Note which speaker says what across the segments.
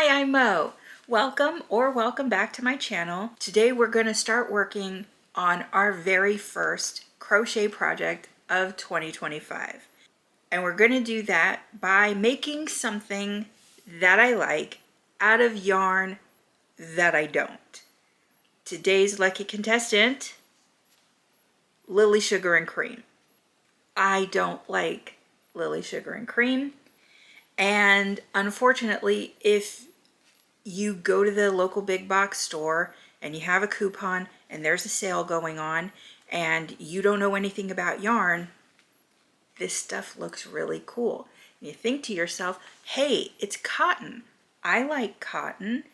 Speaker 1: Hi, I'm Mo. Welcome back to my channel. Today we're going to start working on our very first crochet project of 2025. And we're going to do that by making something that I like out of yarn that I don't. Today's lucky contestant, Lily Sugar and Cream. I don't like Lily Sugar and Cream. And unfortunately, if you go to the local big box store and you have a coupon and there's a sale going on and you don't know anything about yarn, this stuff looks really cool. And you think to yourself, hey, it's cotton. I like cotton.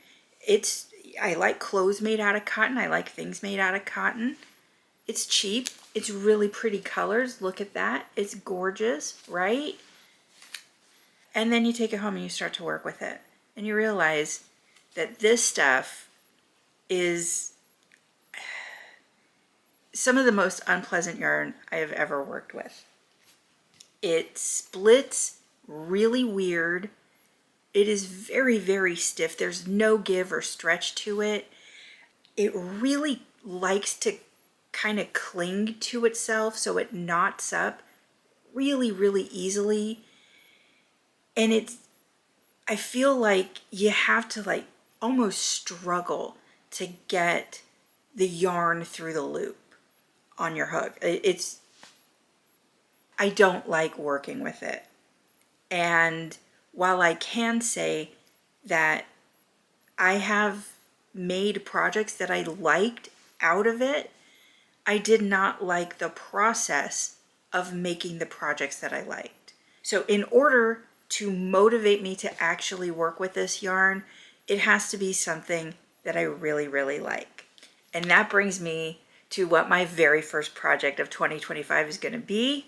Speaker 1: I like clothes made out of cotton. I like things made out of cotton. It's cheap. It's really pretty colors. Look at that. It's gorgeous, right? And then you take it home and you start to work with it. And you realize that this stuff is some of the most unpleasant yarn I have ever worked with. It splits really weird. It is very, very stiff. There's no give or stretch to it. It really likes to kind of cling to itself, so it knots up really, really easily. And I feel like you have to almost struggle to get the yarn through the loop on your hook. I don't like working with it. And while I can say that I have made projects that I liked out of it, I did not like the process of making the projects that I liked. So in order to motivate me to actually work with this yarn, it has to be something that I really, really like. And that brings me to what my very first project of 2025 is going to be: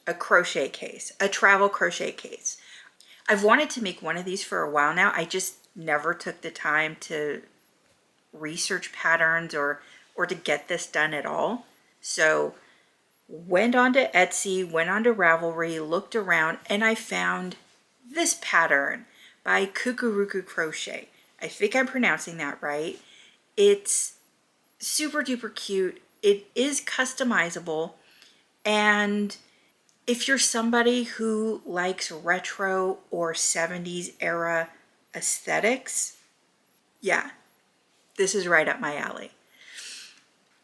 Speaker 1: a crochet case, a travel crochet case. I've wanted to make one of these for a while now. I just never took the time to research patterns or to get this done at all. So went onto Etsy, went onto Ravelry, looked around, and I found this pattern by Cucurucu Crochet. I think I'm pronouncing that right. It's super duper cute. It is customizable, and if you're somebody who likes retro or 70s era aesthetics, yeah, this is right up my alley.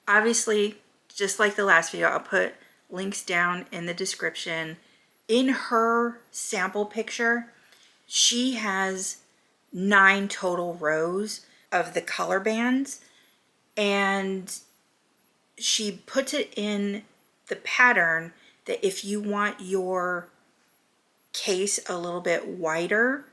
Speaker 1: Obviously, just like the last video, I'll put links down in the description. In her sample picture, she has 9 total rows of the color bands, and she puts it in the pattern that if you want your case a little bit wider,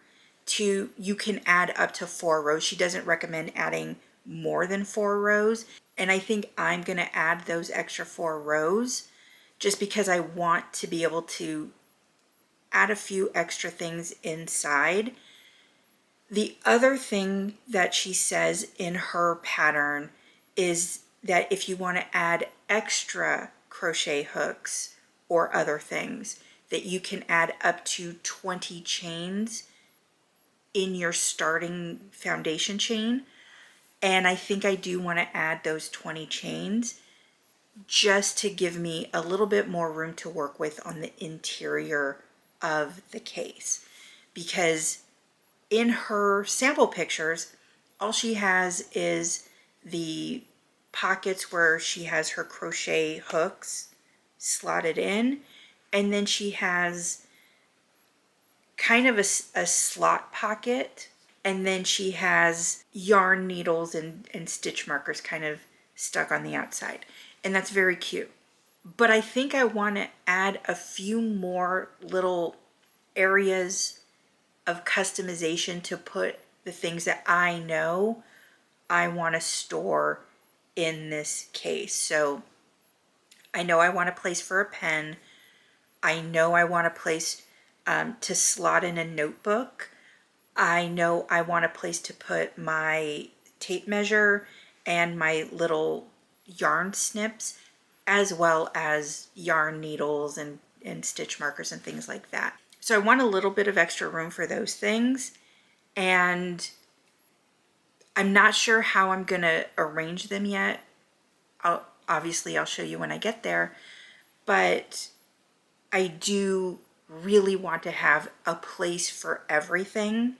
Speaker 1: you can add up to 4 rows. She doesn't recommend adding more than 4 rows. And I think I'm going to add those extra 4 rows just because I want to be able to add a few extra things inside. The other thing that she says in her pattern is that if you want to add extra crochet hooks or other things, that you can add up to 20 chains in your starting foundation chain. And I think I do want to add those 20 chains just to give me a little bit more room to work with on the interior of the case. Because in her sample pictures, all she has is the pockets where she has her crochet hooks slotted in, and then she has kind of a slot pocket, and then she has yarn needles and stitch markers kind of stuck on the outside. And that's very cute. But I think I want to add a few more little areas of customization to put the things that I know I want to store in this case. So I know I want a place for a pen. I know I want a place to slot in a notebook. I know I want a place to put my tape measure and my little yarn snips, as well as yarn needles and stitch markers and things like that. So I want a little bit of extra room for those things. And I'm not sure how I'm gonna arrange them yet. Obviously I'll show you when I get there, but I do really want to have a place for everything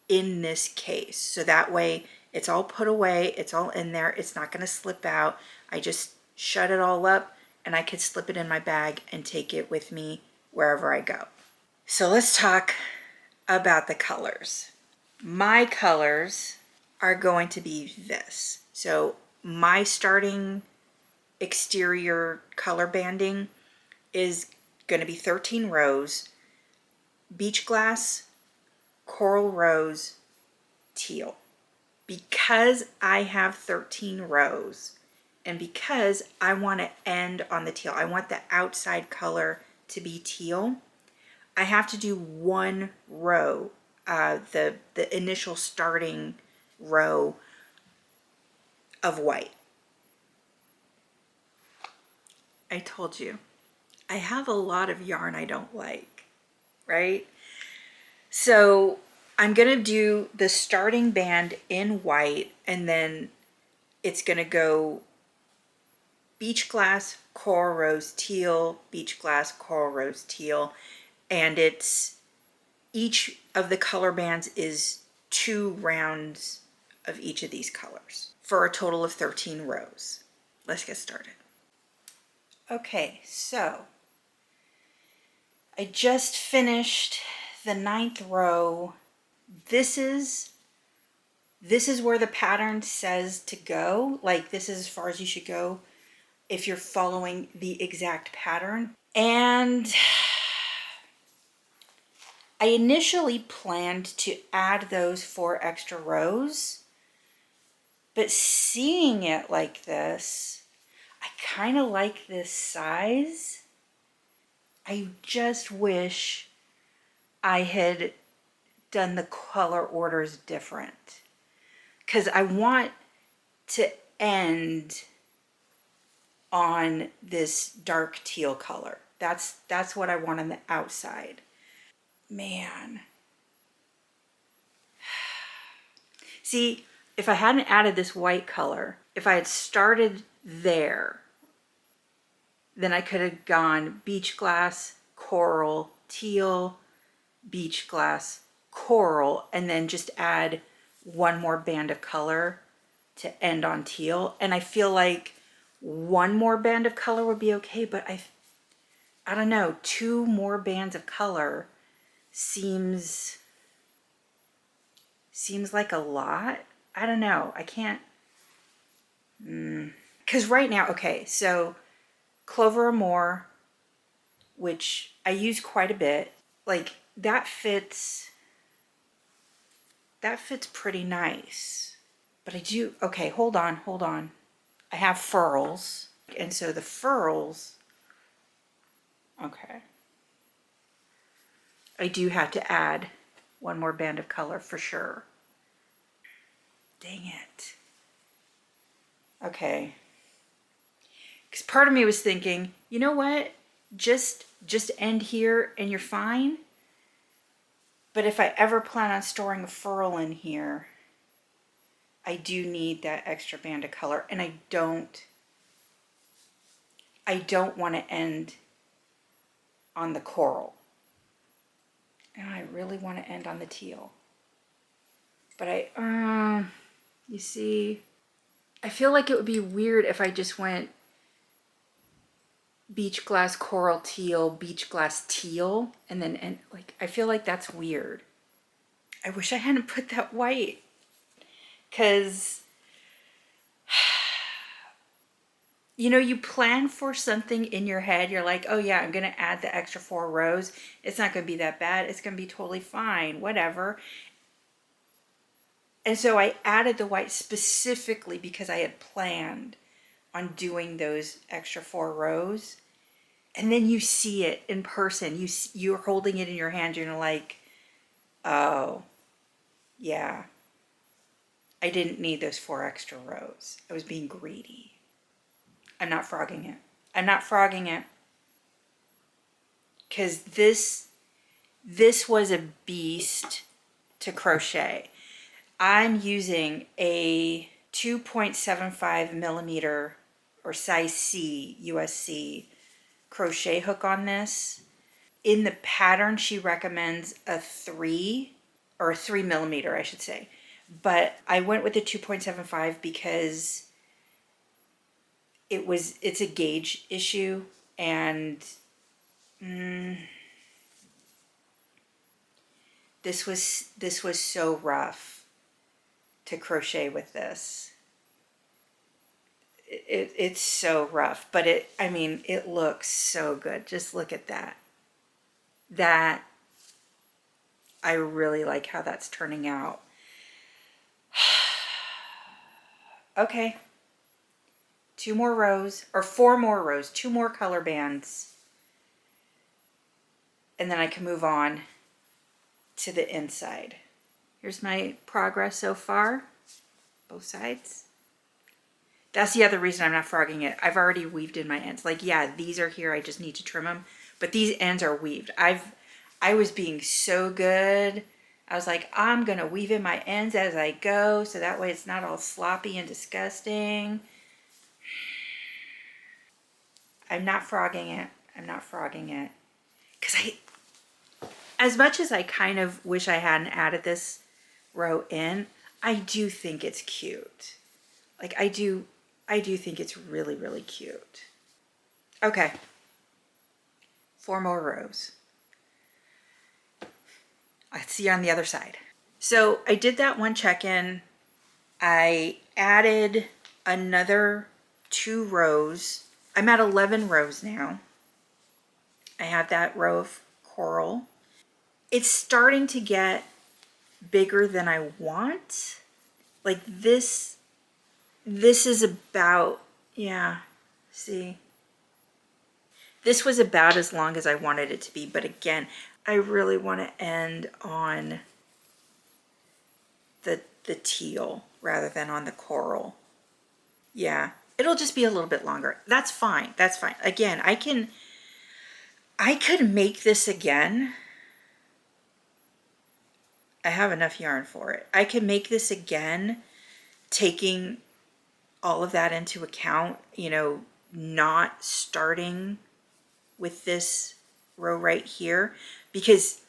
Speaker 1: in this case. So that way it's all put away, it's all in there, it's not gonna slip out. I just shut it all up and I could slip it in my bag and take it with me wherever I go. So let's talk about the colors. My colors are going to be this. So my starting exterior color banding is going to be 13 rows, beach glass, coral rose, teal. Because I have 13 rows and because I want to end on the teal, I want the outside color to be teal, I have to do one row, the initial starting row of white. I told you, I have a lot of yarn I don't like, right? So I'm gonna do the starting band in white, and then it's gonna go beach glass, coral rose, teal, beach glass, coral rose, teal, and it's each of the color bands is 2 rounds of each of these colors for a total of 13 rows. Let's get started. Okay, so I just finished the 9th row. This is where the pattern says to go. Like, this is as far as you should go if you're following the exact pattern. And I initially planned to add those 4 extra rows, but seeing it like this, I kind of like this size. I just wish I had done the color orders different, because I want to end on this dark teal color. That's what I want on the outside. Man. See, if I hadn't added this white color, if I had started there, then I could have gone beach glass, coral, teal, beach glass, coral, and then just add one more band of color to end on teal. And I feel like one more band of color would be okay, but I don't know, 2 more bands of color seems like a lot. I don't know. I can't, because right now, okay, so Clover Amore, which I use quite a bit, like that fits pretty nice. But I do, okay, hold on. I have furls, and so the furls, okay, I do have to add one more band of color for sure. Dang it. Okay. Because part of me was thinking, you know what? Just end here and you're fine. But if I ever plan on storing a furl in here, I do need that extra band of color, and I don't want to end on the coral. And I really want to end on the teal. But you see, I feel like it would be weird if I just went beach glass, coral, teal, beach glass, teal, and then like, I feel like that's weird. I wish I hadn't put that white, because you know, you plan for something in your head. You're like, oh yeah, I'm going to add the extra 4 rows. It's not going to be that bad. It's going to be totally fine, whatever. And so I added the white specifically because I had planned on doing those extra 4 rows. And then you see it in person. You're holding it in your hand. You're like, oh, yeah. I didn't need those 4 extra rows. I was being greedy. I'm not frogging it. I'm not frogging it. Because this This was a beast to crochet. I'm using a 2.75 millimeter or size C USC crochet hook on this. In the pattern, she recommends a 3 or a 3 millimeter, I should say. But I went with the 2.75 because it's a gauge issue, and this was so rough to crochet with this. It's so rough, but I mean, it looks so good. Just look at that. I really like how that's turning out. Okay. 2 more rows, or 4 more rows, 2 more color bands. And then I can move on to the inside. Here's my progress so far, both sides. That's the other reason I'm not frogging it. I've already weaved in my ends. Like, yeah, these are here, I just need to trim them, but these ends are weaved. I was being so good. I was like, I'm gonna weave in my ends as I go, so that way it's not all sloppy and disgusting. I'm not frogging it. I'm not frogging it. Because as much as I kind of wish I hadn't added this row in, I do think it's cute. Like, I do think it's really, really cute. Okay. 4 more rows. I'll see you on the other side. So I did that one check-in. I added another 2 rows. I'm at 11 rows now. I have that row of coral. It's starting to get bigger than I want. Like this is about, yeah, see? This was about as long as I wanted it to be, but again, I really want to end on the teal rather than on the coral. Yeah, it'll just be a little bit longer. That's fine. That's fine. Again, I could make this again. I have enough yarn for it. I can make this again, taking all of that into account, you know, not starting with this row right here, because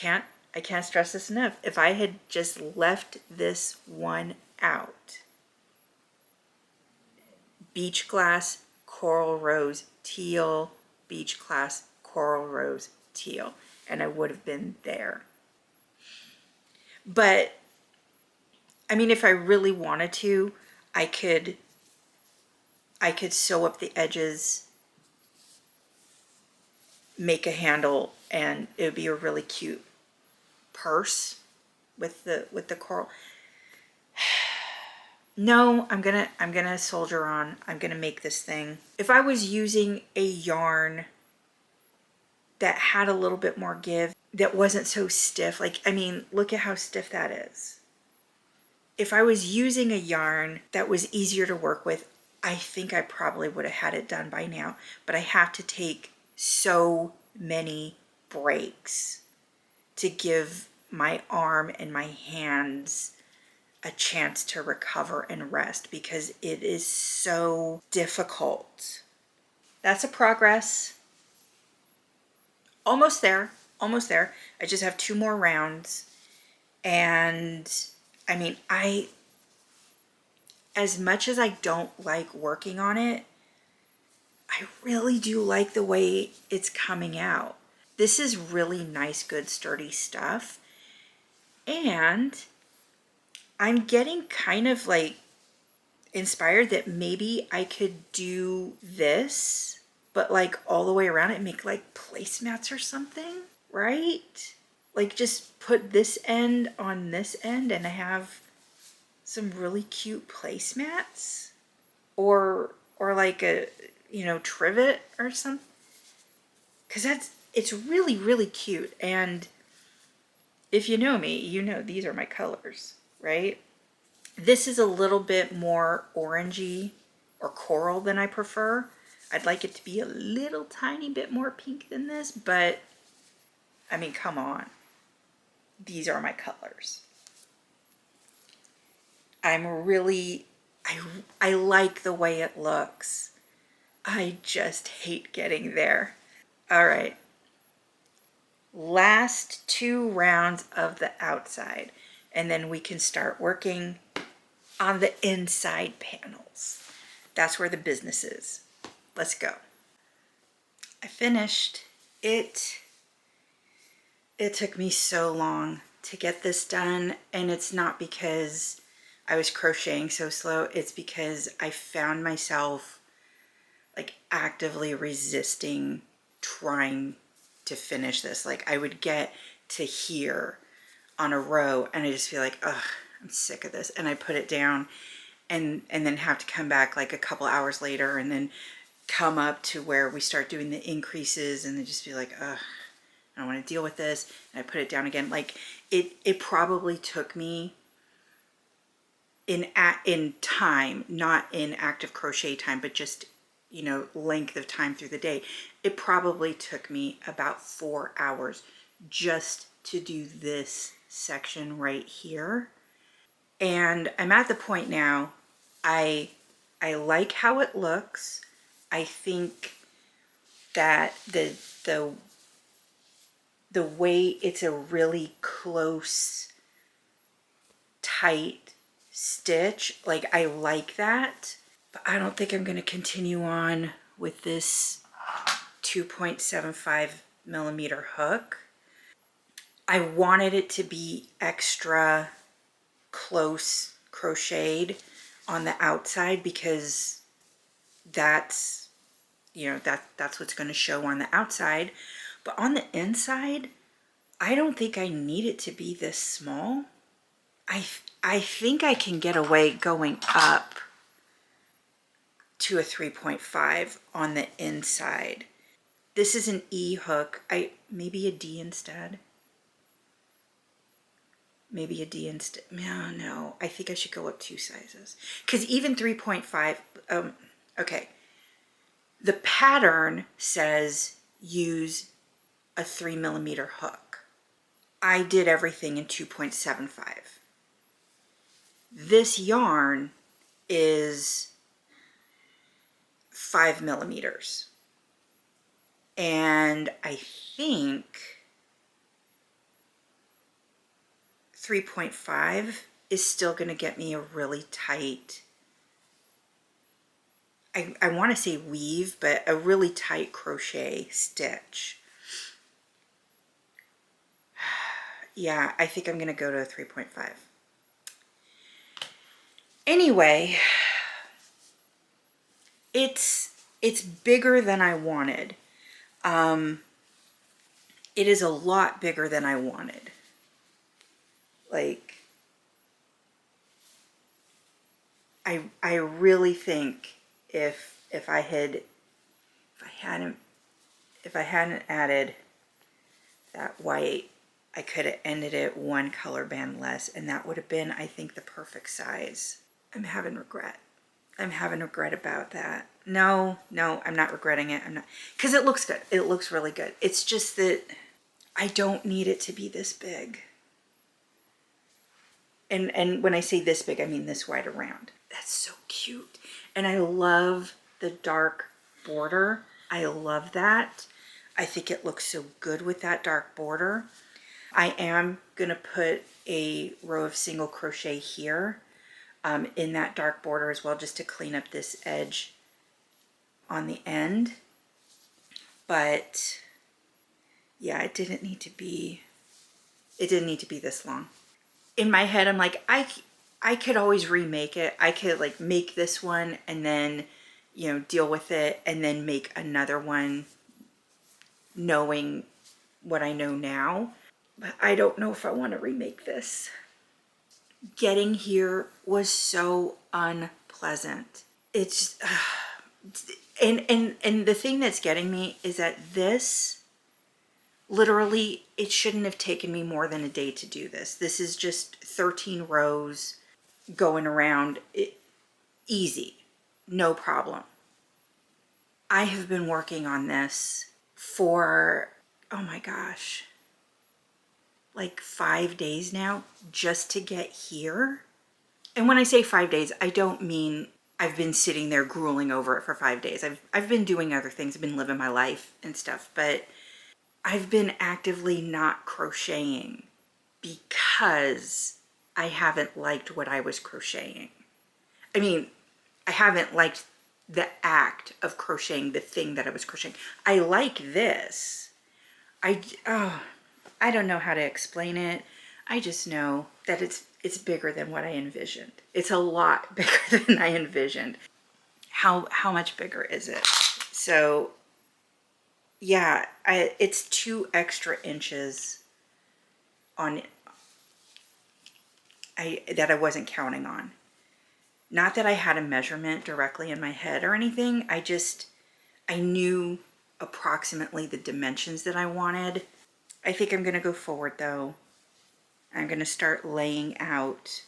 Speaker 1: I can't stress this enough. If I had just left this one out, beach glass, coral rose, teal, beach glass, coral rose, teal, and I would have been there. But I mean, if I really wanted to, I could sew up the edges, make a handle, and it would be a really cute purse with the coral. No, I'm gonna soldier on. I'm gonna make this thing. If I was using a yarn that had a little bit more give, that wasn't so stiff, like, I mean, look at how stiff that is. If I was using a yarn that was easier to work with, I think I probably would have had it done by now, but I have to take so many breaks to give my arm and my hands a chance to recover and rest, because it is so difficult. That's a progress. Almost there, almost there. I just have 2 more rounds. And I mean, as much as I don't like working on it, I really do like the way it's coming out. This is really nice, good, sturdy stuff. And I'm getting kind of like inspired that maybe I could do this, but like all the way around it, make like placemats or something, right? Like just put this end on this end and I have some really cute placemats, or like a, you know, trivet or something, because it's really, really cute. And if you know me, you know these are my colors, right? This is a little bit more orangey or coral than I prefer. I'd like it to be a little tiny bit more pink than this, but I mean, come on. These are my colors. I'm really, I like the way it looks. I just hate getting there. All right. Last 2 rounds of the outside, and then we can start working on the inside panels. That's where the business is. Let's go. I finished. It took me so long to get this done, and it's not because I was crocheting so slow. It's because I found myself like actively resisting trying to finish this. Like I would get to here on a row and I just feel like, ugh, I'm sick of this. And I put it down and then have to come back like a couple hours later and then come up to where we start doing the increases and then just be like, ugh, I don't want to deal with this. And I put it down again. Like it probably took me in time, not in active crochet time, but just, you know, length of time through the day. It probably took me about 4 hours just to do this section right here. And I'm at the point now, I like how it looks. I think that the way it's a really close, tight stitch, like I like that, but I don't think I'm going to continue on with this 2.75 millimeter hook. I wanted it to be extra close crocheted on the outside because that's, you know, that's what's going to show on the outside. But on the inside, I don't think I need it to be this small. I think I can get away going up to a 3.5 on the inside. This is an E hook. Maybe a D instead. Maybe a D instead. No, I think I should go up 2 sizes. Because even 3.5, okay. The pattern says use a 3 millimeter hook. I did everything in 2.75. This yarn is 5 millimeters. And I think 3.5 is still going to get me a really tight, I want to say weave, but a really tight crochet stitch. Yeah, I think I'm going to go to a 3.5. Anyway, it's bigger than I wanted. It is a lot bigger than I wanted. Like, I really think if I hadn't added that white, I could have ended it 1 color band less, and that would have been, I think, the perfect size. I'm having regret. I'm having regret about that. No, I'm not regretting it. I'm not, because it looks good. It looks really good. It's just that I don't need it to be this big. And when I say this big, I mean this wide around. That's so cute. And I love the dark border. I love that. I think it looks so good with that dark border. I am gonna put a row of single crochet here in that dark border as well, just to clean up this edge on the end. But yeah, it didn't need to be this long. In my head, I'm like, I could always remake it. I could like make this one and then, you know, deal with it and then make another one knowing what I know now. But I don't know if I want to remake this. Getting here was so unpleasant. It's and the thing that's getting me is that this literally, it shouldn't have taken me more than a day to do this. This is just 13 rows going around, easy, no problem. I have been working on this for, oh my gosh, like 5 days now just to get here. And when I say 5 days, I don't mean I've been sitting there grueling over it for 5 days. I've been doing other things. I've been living my life and stuff, but I've been actively not crocheting because I haven't liked what I was crocheting. I mean, I haven't liked the act of crocheting the thing that I was crocheting. I like this. I don't know how to explain it. I just know that it's bigger than what I envisioned. It's a lot bigger than I envisioned. How much bigger is it? So yeah, it's 2 extra inches on that I wasn't counting on. Not that I had a measurement directly in my head or anything. I knew approximately the dimensions that I wanted. I think I'm gonna go forward though. I'm gonna start laying out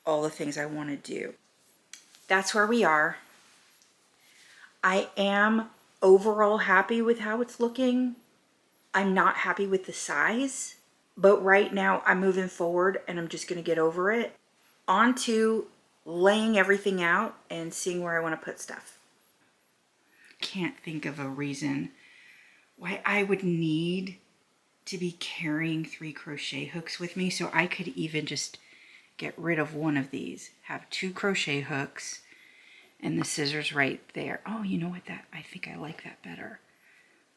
Speaker 1: all the things I wanna do. That's where we are. I am overall happy with how it's looking. I'm not happy with the size, but right now I'm moving forward and I'm just gonna get over it. On to laying everything out and seeing where I wanna put stuff. Can't think of a reason why I would need to be carrying 3 crochet hooks with me, so I could even just get rid of one of these, have 2 crochet hooks and the scissors right there. Oh, you know what, I think I like that better.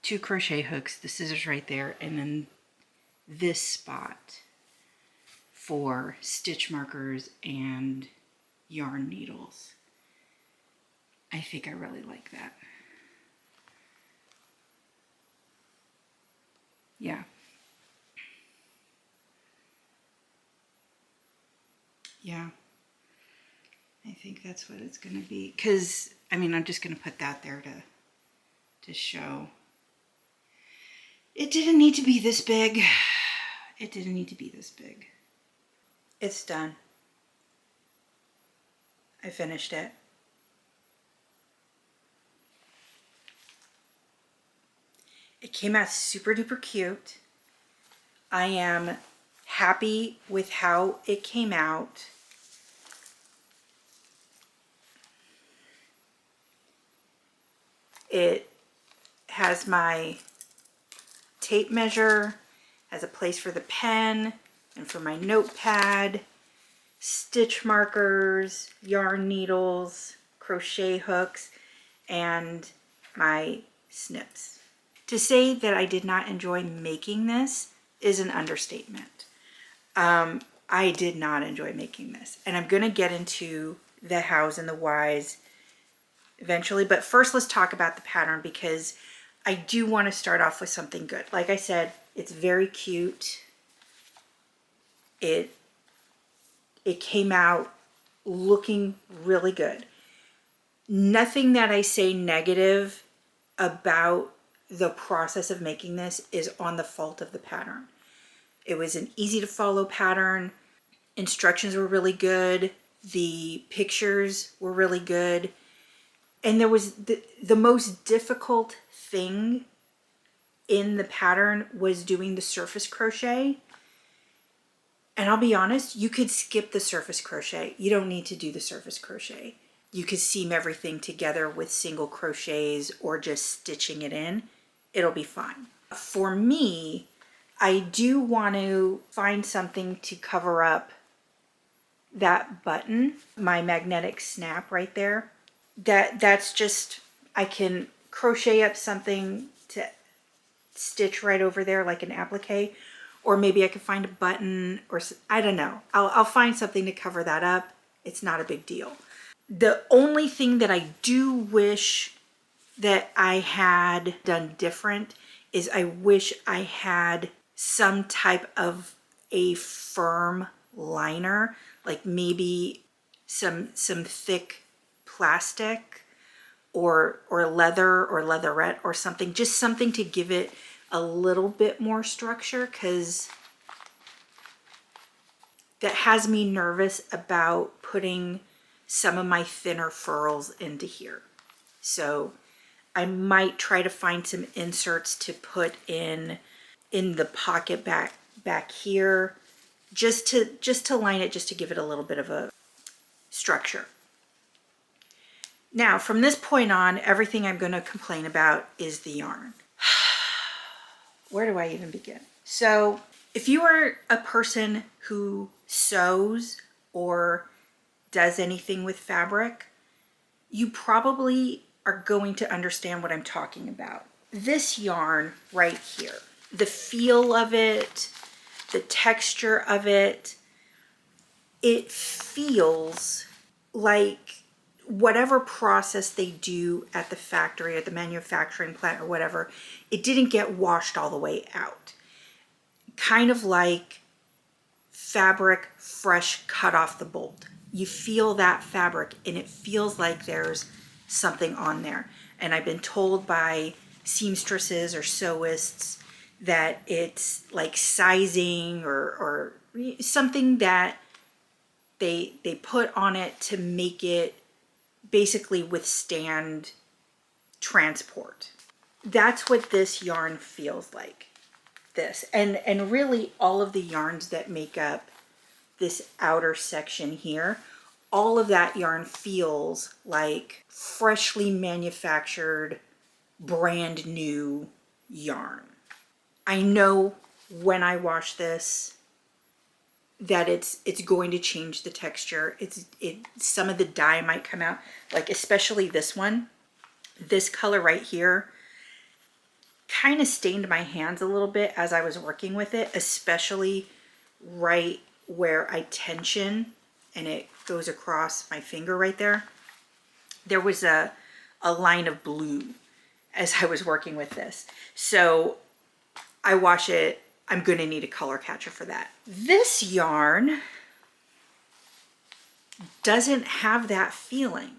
Speaker 1: 2 crochet hooks, the scissors right there, and then this spot for stitch markers and yarn needles. I think I really like that. Yeah. Yeah. I think that's what it's going to be. Because, I mean, I'm just going to put that there to show. It didn't need to be this big. It didn't need to be this big. It's done. I finished it. It came out super duper cute. I am happy with how it came out. It has my tape measure, has a place for the pen and for my notepad, stitch markers, yarn needles, crochet hooks, and my snips. To say that I did not enjoy making this is an understatement. I did not enjoy making this, and I'm going to get into the hows and the whys eventually, but first let's talk about the pattern, because I do want to start off with something good. Like I said, it's very cute. It came out looking really good. Nothing that I say negative about the process of making this is on the fault of the pattern. It was an easy to follow pattern. Instructions were really good. The pictures were really good. And there was the most difficult thing in the pattern was doing the surface crochet. And I'll be honest, you could skip the surface crochet. You don't need to do the surface crochet. You could seam everything together with single crochets or just stitching it in. It'll be fine. For me, I do want to find something to cover up that button, my magnetic snap right there. That's just, I can crochet up something to stitch right over there like an applique, or maybe I could find a button, or I don't know. I'll find something to cover that up. It's not a big deal. The only thing that I do wish that I had done different is I wish I had some type of a firm liner, like maybe some thick plastic or leather or leatherette or something, just something to give it a little bit more structure, because that has me nervous about putting some of my thinner furls into here. So I might try to find some inserts to put in the pocket back back here, just to line it, just to give it a little bit of a structure. Now, from this point on, everything I'm going to complain about is the yarn. Where do I even begin? So if you are a person who sews or does anything with fabric, you probably are going to understand what I'm talking about. This yarn right here, the feel of it, the texture of it, it feels like whatever process they do at the factory, at the manufacturing plant or whatever, it didn't get washed all the way out. Kind of like fabric fresh cut off the bolt. You feel that fabric and it feels like there's something on there. And I've been told by seamstresses or sewists that it's like sizing or something that they put on it to make it basically withstand transport. That's what this yarn feels like. This and really all of the yarns that make up this outer section here, all of that yarn feels like freshly manufactured, brand new yarn. I know when I wash this that it's going to change the texture. Some of the dye might come out, like especially this one. This color right here kind of stained my hands a little bit as I was working with it, especially right where I tension and it goes across my finger right there. There was a line of blue as I was working with this. So I wash it, I'm going to need a color catcher for that. This yarn doesn't have that feeling.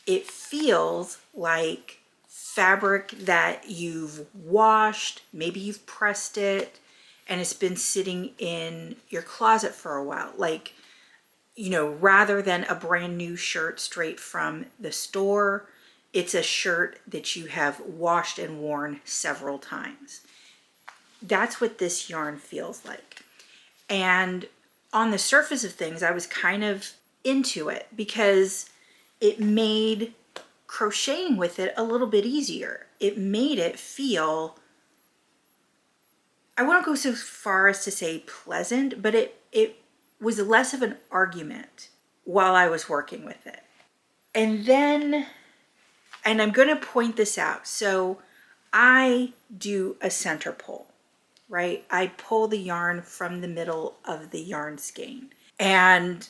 Speaker 1: It feels like fabric that you've washed, maybe you've pressed it, and it's been sitting in your closet for a while. Like, you know, rather than a brand new shirt straight from the store, it's a shirt that you have washed and worn several times. That's what this yarn feels like. And on the surface of things, I was kind of into it because it made crocheting with it a little bit easier. It made it feel, I wouldn't go so far as to say pleasant, but it was less of an argument while I was working with it. And I'm going to point this out. So I do a center pull, right? I pull the yarn from the middle of the yarn skein. And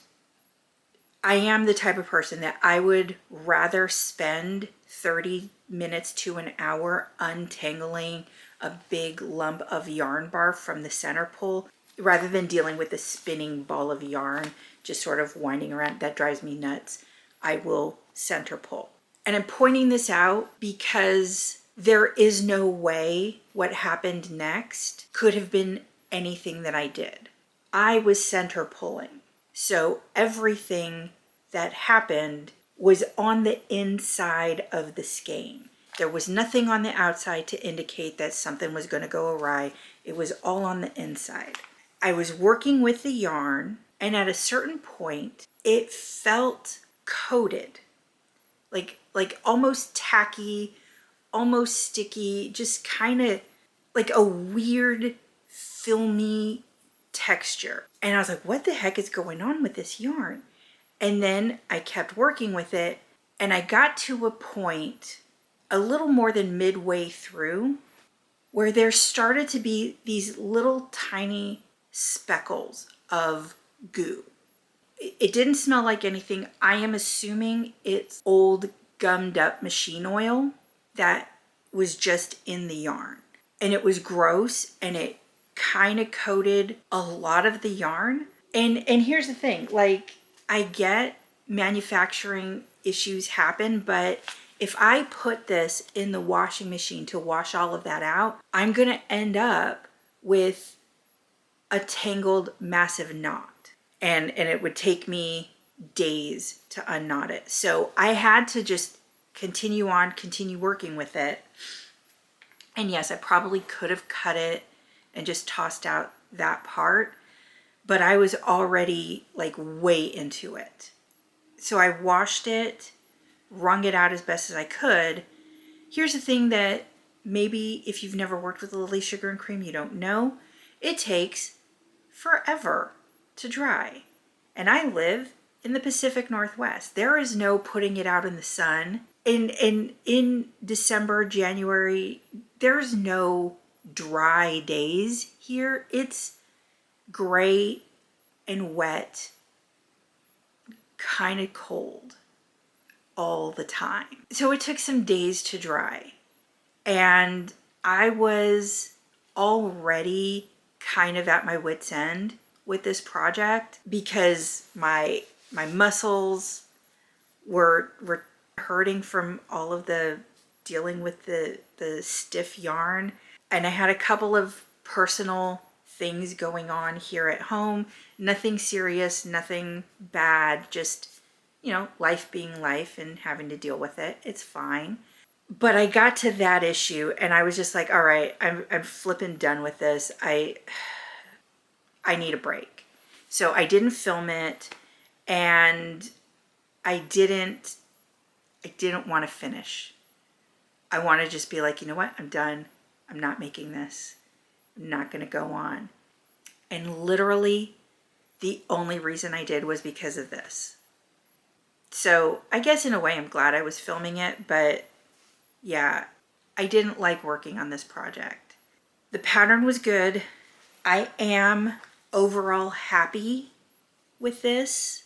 Speaker 1: I am the type of person that I would rather spend 30 minutes to an hour untangling a big lump of yarn bark from the center pull rather than dealing with a spinning ball of yarn just sort of winding around. That drives me nuts. I will center pull. And I'm pointing this out because there is no way what happened next could have been anything that I did. I was center pulling. So everything that happened was on the inside of the skein. There was nothing on the outside to indicate that something was going to go awry. It was all on the inside. I was working with the yarn, and at a certain point, it felt coated, like almost tacky, almost sticky, just kind of like a weird filmy texture. And I was like, what the heck is going on with this yarn? And then I kept working with it, and I got to a point a little more than midway through where there started to be these little tiny speckles of goo. It didn't smell like anything. I am assuming it's old gummed up machine oil that was just in the yarn. And it was gross, and it kind of coated a lot of the yarn. And here's the thing, like, I get manufacturing issues happen, but if I put this in the washing machine to wash all of that out, I'm going to end up with a tangled massive knot. And it would take me days to unknot it. So I had to just continue working with it. And yes, I probably could have cut it and just tossed out that part, but I was already like way into it. So I washed it, wrung it out as best as I could. Here's the thing that maybe if you've never worked with Lily Sugar and Cream, you don't know. It takes forever to dry. And I live in the Pacific Northwest. There is no putting it out in the sun. In December, January, there's no dry days here. It's gray and wet, kind of cold all the time. So it took some days to dry. And I was already kind of at my wit's end with this project because my muscles were hurting from all of the dealing with the stiff yarn. And I had a couple of personal things going on here at home. Nothing serious, nothing bad, just, you know, life being life and having to deal with it. It's fine. But I got to that issue and I was just like, all right, I'm flipping done with this. I need a break. So I didn't film it, and I didn't want to finish. I want to just be like, you know what? I'm done. I'm not making this. I'm not going to go on. And literally the only reason I did was because of this. So I guess in a way I'm glad I was filming it, but yeah, I didn't like working on this project. The pattern was good. I am overall happy with this.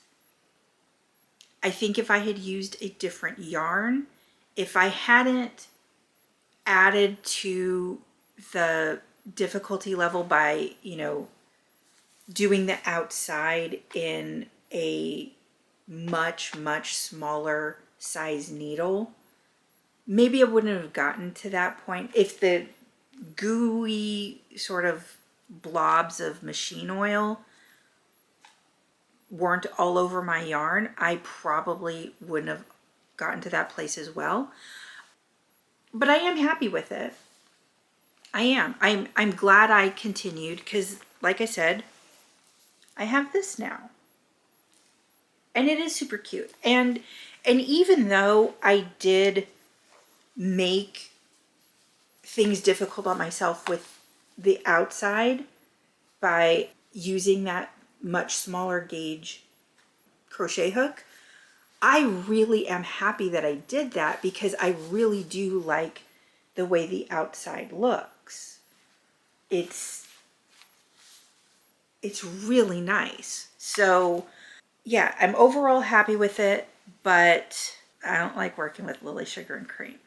Speaker 1: I think if I had used a different yarn, if I hadn't added to the difficulty level by, you know, doing the outside in a much, much smaller size needle, maybe I wouldn't have gotten to that point. If the gooey sort of blobs of machine oil weren't all over my yarn, I probably wouldn't have gotten to that place as well. But I am happy with it. I am. I'm glad I continued because, like I said, I have this now. And it is super cute. And even though I did make things difficult on myself with the outside by using that much smaller gauge crochet hook, I really am happy that I did that because I really do like the way the outside looks. It's really nice. So yeah, I'm overall happy with it, but I don't like working with Lily Sugar and Cream.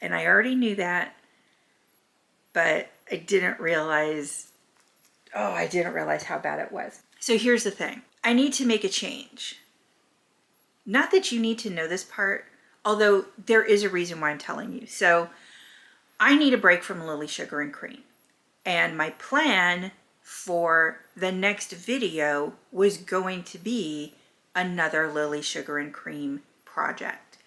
Speaker 1: And I already knew that, but I didn't realize how bad it was. So here's the thing. I need to make a change. Not that you need to know this part, although there is a reason why I'm telling you. So I need a break from Lily Sugar and Cream. And my plan for the next video was going to be another Lily Sugar and Cream project.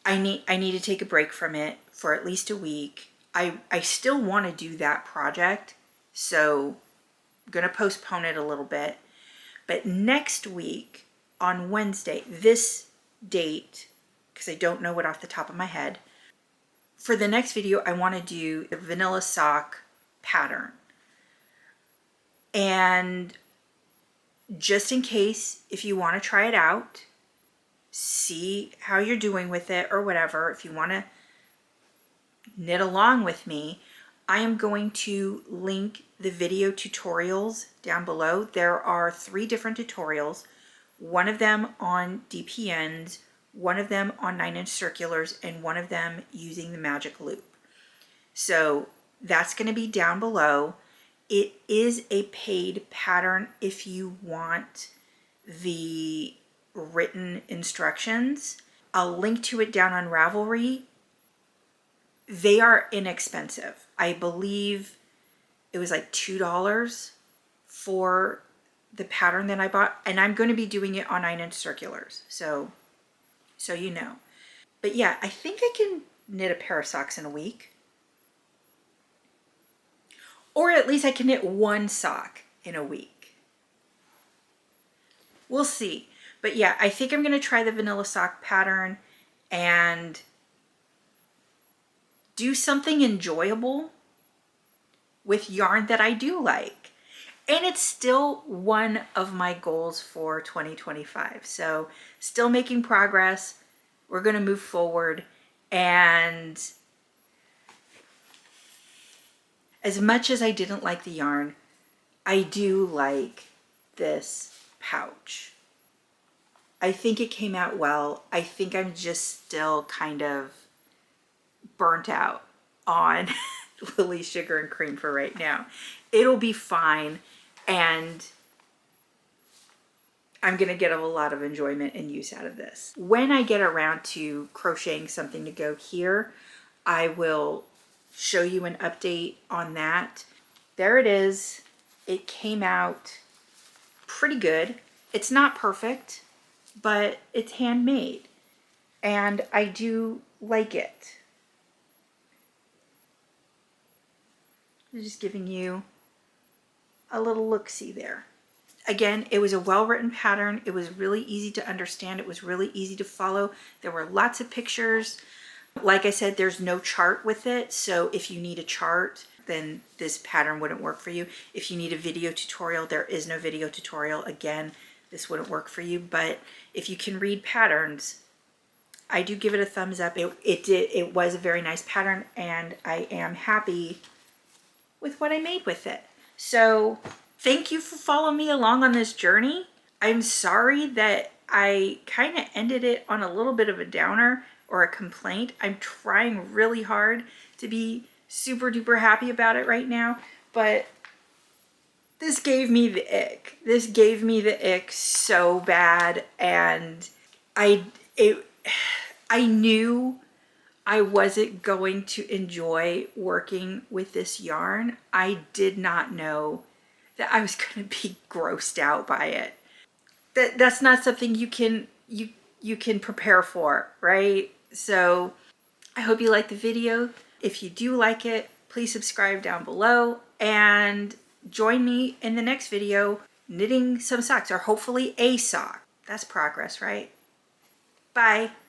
Speaker 1: I need to take a break from it for at least a week. I still want to do that project, so I'm going to postpone it a little bit. But next week on Wednesday, this date, because I don't know it off the top of my head, for the next video, I want to do the vanilla sock pattern. And just in case, if you want to try it out, see how you're doing with it or whatever, if you want to knit along with me, I am going to link the video tutorials down below. There are 3 different tutorials, one of them on DPNs, one of them on 9-inch circulars, and one of them using the magic loop. So that's going to be down below. It is a paid pattern if you want the written instructions. I'll link to it down on Ravelry. They are inexpensive. I believe it was like $2 for the pattern that I bought, and I'm going to be doing it on 9-inch circulars. So you know. But yeah, I think I can knit a pair of socks in a week. Or at least I can knit one sock in a week. We'll see. But yeah, I think I'm going to try the vanilla sock pattern and do something enjoyable with yarn that I do like. And it's still one of my goals for 2025. So still making progress. We're going to move forward. And as much as I didn't like the yarn, I do like this pouch. I think it came out well. I think I'm just still kind of burnt out on Lily Sugar and Cream for right now. It'll be fine, and I'm gonna get a lot of enjoyment and use out of this. When I get around to crocheting something to go here, I will show you an update on that. There it is. It came out pretty good. It's not perfect, but it's handmade, and I do like it. I'm just giving you a little look-see there. Again, it was a well-written pattern. It was really easy to understand. It was really easy to follow. There were lots of pictures. Like I said, there's no chart with it, so if you need a chart, then this pattern wouldn't work for you. If you need a video tutorial, there is no video tutorial. Again, this wouldn't work for you, but if you can read patterns, I do give it a thumbs up. It was a very nice pattern, and I am happy with what I made with it. So thank you for following me along on this journey. I'm sorry that I kind of ended it on a little bit of a downer or a complaint. I'm trying really hard to be super duper happy about it right now, but this gave me the ick. This gave me the ick so bad, and I knew I wasn't going to enjoy working with this yarn. I did not know that I was going to be grossed out by it. That's not something you can prepare for, right? So I hope you like the video. If you do like it, please subscribe down below and join me in the next video knitting some socks, or hopefully a sock. That's progress, right? Bye.